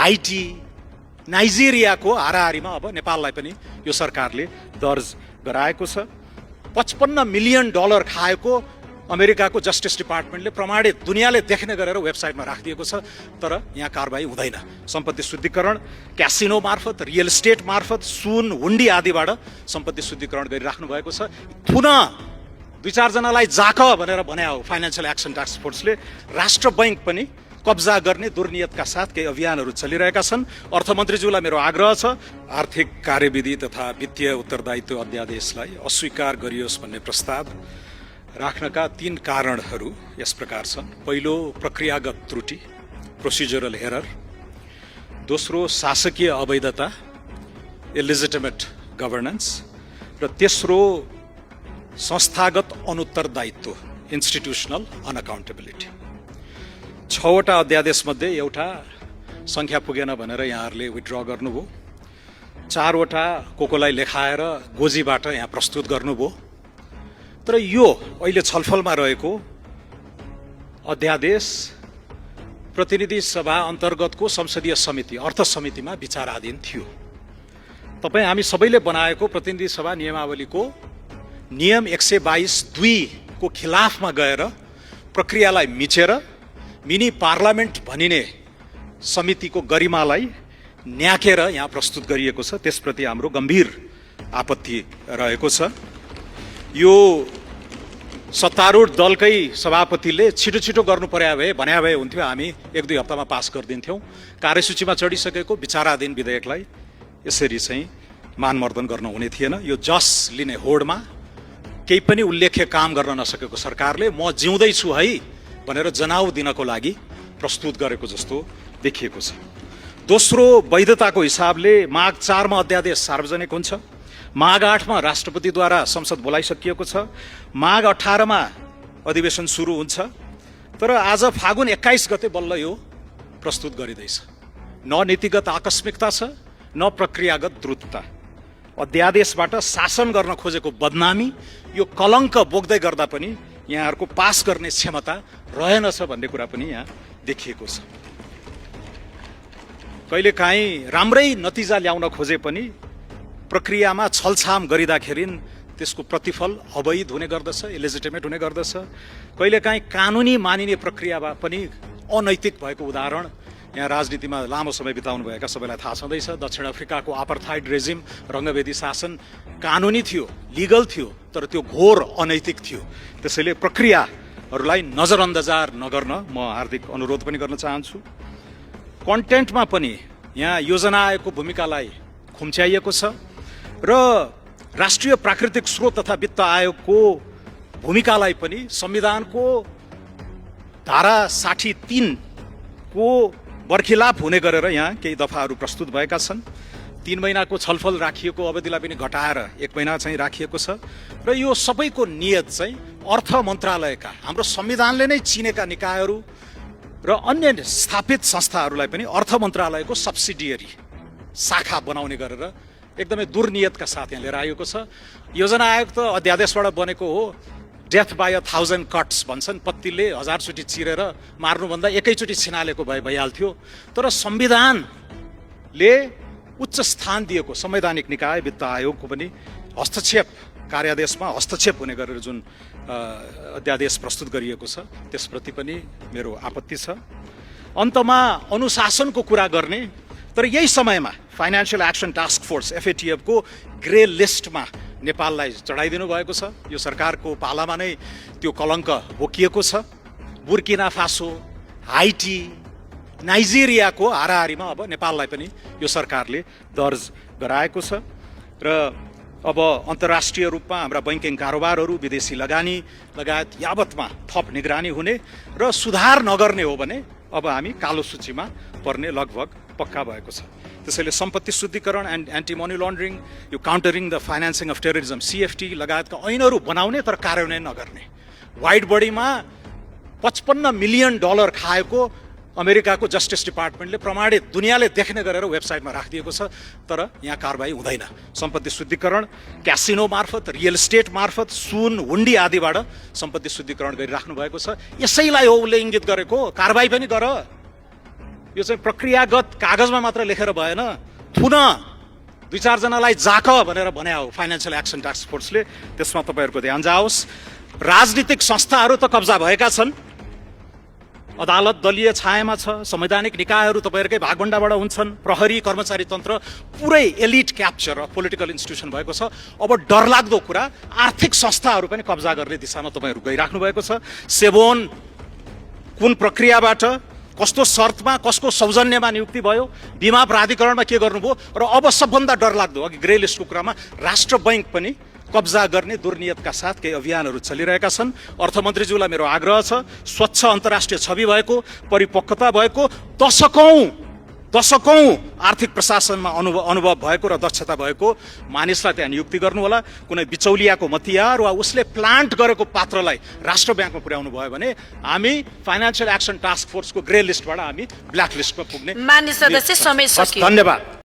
High tea, नाइजेरियाको हाराहारीमा अब नेपाललाई पनि यो सरकारले दर्ज गराएको छ। 55 मिलियन डलर खाएको अमेरिकाको जस्टिस डिपार्टमेन्टले प्रमाणित दुनियाँले देख्ने गरेर वेबसाइटमा राखिदिएको छ, तर यहाँ कारबाही हुँदैन। सम्पत्ति शुद्धिकरण क्यासिनो मार्फत, रियल एस्टेट मार्फत, सुन, हुन्डी आदिबाट सम्पत्ति शुद्धिकरण गरिराख्नु भएको छ। थुन 2-4 जनालाई जाक भनेर भने हो फाइनेन्शियल एक्सन टास्क फोर्सले। राष्ट्र बैंक पनि कब्जा गर्ने दुर्नियतका साथ केही अभियानहरू चलिरहेका छन्। अर्थमन्त्रीज्यूलाई मेरो आग्रह छ, आर्थिक कार्यविधि तथा वित्तीय उत्तरदायित्व अध्यादेशलाई अस्वीकार गरियोस् भन्ने प्रस्ताव राख्नका 3 कारणहरू यस प्रकार छन्। पहिलो, प्रक्रियागत त्रुटि, प्रोसिजरल एरर। दोस्रो, शासकीय अवैधता, इलिजिटिमेट गभर्नेन्स। र तेस्रो, संस्थागत अनुत्तरदायित्व, इन्स्टिट्युसनल अनअकाउन्टेबिलिटी। 6वटा अध्यादेशमध्ये एउटा सङ्ख्या पुगेन भनेर यहाँहरूले विथड्र गर्नुभयो। 4वटा कोकोलाई लेखाएर गोजीबाट यहाँ प्रस्तुत गर्नुभयो। तर यो अहिले छलफलमा रहेको अध्यादेश प्रतिनिधि सभा अन्तर्गतको संसदीय समिति, अर्थ समितिमा विचाराधीन थियो। तपाईँ हामी सबैले बनाएको प्रतिनिधि सभा नियमावलीको नियम 122(2) को खिलाफमा गएर प्रक्रियालाई मिचेर मिनी पार्लियामेन्ट भनिने समितिको गरिमालाई न्याकेर यहाँ प्रस्तुत गरिएको छ। त्यसप्रति हाम्रो गम्भीर आपत्ति रहेको छ। यो सत्तारूढ दलकै सभापतिले छिटो छिटो गर्नु पर्या भए भन्या भए हुन्थ्यो, हामी 1-2 हप्तामा पास गरिदिन्थ्यौँ। कार्यसूचीमा चढिसकेको विचाराधीन विधेयकलाई यसरी चाहिँ मानमर्दन गर्न हुने थिएन। यो जस लिने होडमा केही पनि उल्लेख्य काम गर्न नसकेको सरकारले म जिउँदैछु है भनेर जनाउ दिनको लागि प्रस्तुत गरेको जस्तो देखिएको छ। दोस्रो, वैधताको हिसाबले माघ 4 मा अध्यादेश सार्वजनिक हुन्छ। माघ 8 मा राष्ट्रपतिद्वारा संसद बोलाइसकिएको छ। माघ 18 मा अधिवेशन सुरु हुन्छ। तर आज फागुन 21 गते बल्ल यो प्रस्तुत गरिँदैछ। न नीतिगत आकस्मिकता छ, न प्रक्रियागत द्रुतता। अध्यादेशबाट शासन गर्न खोजेको बदनामी, यो कलङ्क बोक्दै गर्दा पनि यहाँहरूको पास गर्ने क्षमता रहेनछ भन्ने कुरा पनि यहाँ देखिएको छ। कहिलेकाहीँ राम्रै नतिजा ल्याउन खोजे पनि प्रक्रियामा छलछाम गरिँदाखेरि त्यसको प्रतिफल अवैध हुने गर्दछ, इलिजिटिमेट हुने गर्दछ। कहिलेकाहीँ कानुनी मानिने प्रक्रियामा पनि अनैतिक भएको उदाहरण यहाँ राजनीतिमा लामो समय बिताउनुभएका सबैलाई थाहा छँदैछ। दक्षिण अफ्रिकाको अपार्थाइड रेजिम, रङ्गभेदी शासन कानुनी थियो, लिगल थियो, तर त्यो घोर अनैतिक थियो। त्यसैले प्रक्रियाहरूलाई नजरअन्दाज नगर्न म हार्दिक अनुरोध पनि गर्न चाहन्छु। कन्टेन्टमा पनि यहाँ योजना आयोगको भूमिकालाई खुम्च्याइएको छ र राष्ट्रिय प्राकृतिक स्रोत तथा वित्त आयोगको भूमिकालाई पनि संविधानको धारा 63 को बर्खिलाप हुने गरेर यहाँ केही दफाहरू प्रस्तुत भएका छन्। 3 महिनाको छलफल राखिएको अवधिलाई पनि घटाएर 1 महिना चाहिँ राखिएको छ। र यो सबैको नियत चाहिँ अर्थ मन्त्रालयका, हाम्रो संविधानले नै चिनेका निकायहरू र अन्य स्थापित संस्थाहरूलाई पनि अर्थ मन्त्रालयको सब्सिडियरी शाखा बनाउने गरेर एकदमै दुर्नियतका साथ यहाँ लिएर आएको छ। योजना आयोग त अध्यादेशबाट बनेको हो। डेथ बाई 1000 कट्स भन्छन्, पत्तीले 1000 चोटि चिरेर मार्नुभन्दा एकैचोटि छिनालेको भए भइहाल्थ्यो। तर संविधानले उच्च स्थान दिएको संवैधानिक निकाय वित्त आयोगको पनि हस्तक्षेप, कार्यादेशमा हस्तक्षेप हुने गरेर जुन अध्यादेश प्रस्तुत गरिएको छ त्यसप्रति पनि मेरो आपत्ति छ। अन्तमा अनुशासनको कुरा गर्ने, तर यही समयमा financial action task force FATF को ग्रे लिस्टमा नेपाललाई चढाइदिनु भएको छ। यो सरकारको पालामा नै त्यो कलङ्क बोकिएको छ। बुर्किना फासो, हाइटी, नाइजेरियाको हाराहारीमा अब नेपाललाई पनि यो सरकारले दर्ज गराएको छ। र अब अन्तर्राष्ट्रिय रूपमा हाम्रा बैंकिङ कारोबारहरू, विदेशी लगानी लगायत यावतमा थप निगरानी हुने र सुधार नगर्ने हो भने अब हामी कालो सूचीमा पर्ने लगभग पक्का भएको छ। त्यसैले सम्पत्ति शुद्धिकरण एन्ड एन्टी मनी लन्ड्रिङ, यो countering the financing of terrorism CFT लगायतका ऐनहरू बनाउने तर कार्यान्वयन नगर्ने, वाइड बडीमा 55 मिलियन डलर खाएको अमेरिकाको जस्टिस डिपार्टमेन्टले प्रमाणित दुनियाँले देख्ने गरेर वेबसाइटमा राखिदिएको छ, तर यहाँ कारबाही हुँदैन। सम्पत्ति शुद्धिकरण क्यासिनो मार्फत, रियल एस्टेट मार्फत, सुन, हुन्डी आदिबाट सम्पत्ति शुद्धिकरण गरिराख्नु भएको छ। यसैलाई हो उसले इङ्गित गरेको, कारबाही पनि गर। यो चाहिँ प्रक्रियागत कागजमा मात्र लेखेर भएन, थुन 2-4 जनालाई जाक भनेर भने हो फाइनेन्शियल एक्सन टास्क फोर्सले। त्यसमा तपाईँहरूको ध्यान जाओस्। राजनीतिक संस्थाहरू त कब्जा भएका छन्, अदालत दलीय छायामा छ, संवैधानिक निकायहरू तपाईँहरूकै भागभण्डाबाट हुन्छन्, प्रहरी कर्मचारी तन्त्र पुरै elite capture of political institution भएको छ। अब डरलाग्दो कुरा आर्थिक संस्थाहरू पनि कब्जा गर्ने दिशामा तपाईँहरू गइराख्नु भएको छ। सेभोन कुन प्रक्रियाबाट, कस्तो शर्तमा, कसको सौजन्यमा नियुक्ति भयो, बिमा प्राधिकरणमा के गर्नुभयो, र अब सबभन्दा डरलाग्दो अघि ग्रे लिस्टको कुरामा राष्ट्र बैंक पनि कब्जा गर्ने दुर्नियतका साथ केही अभियानहरू चलिरहेका छन्। अर्थमन्त्रीज्यूलाई मेरो आग्रह छ, स्वच्छ अन्तर्राष्ट्रिय छवि भएको, परिपक्वता भएको, दशकौं आर्थिक प्रशासनमा अनुभव भएको र दक्षता भएको मानिसलाई त्यहाँ नियुक्ति गर्नुहोला। कुनै बिचौलियाको मतियार वा उसले प्लान्ट गरेको पात्रलाई राष्ट्र ब्याङ्कमा पुर्याउनु भयो भने हामी फाइनेन्शियल एक्सन टास्क फोर्सको ग्रे लिस्टबाट हामी ब्ल्याक लिस्टमा पुग्ने। माननीय सदस्य समय सकियो। धन्यवाद।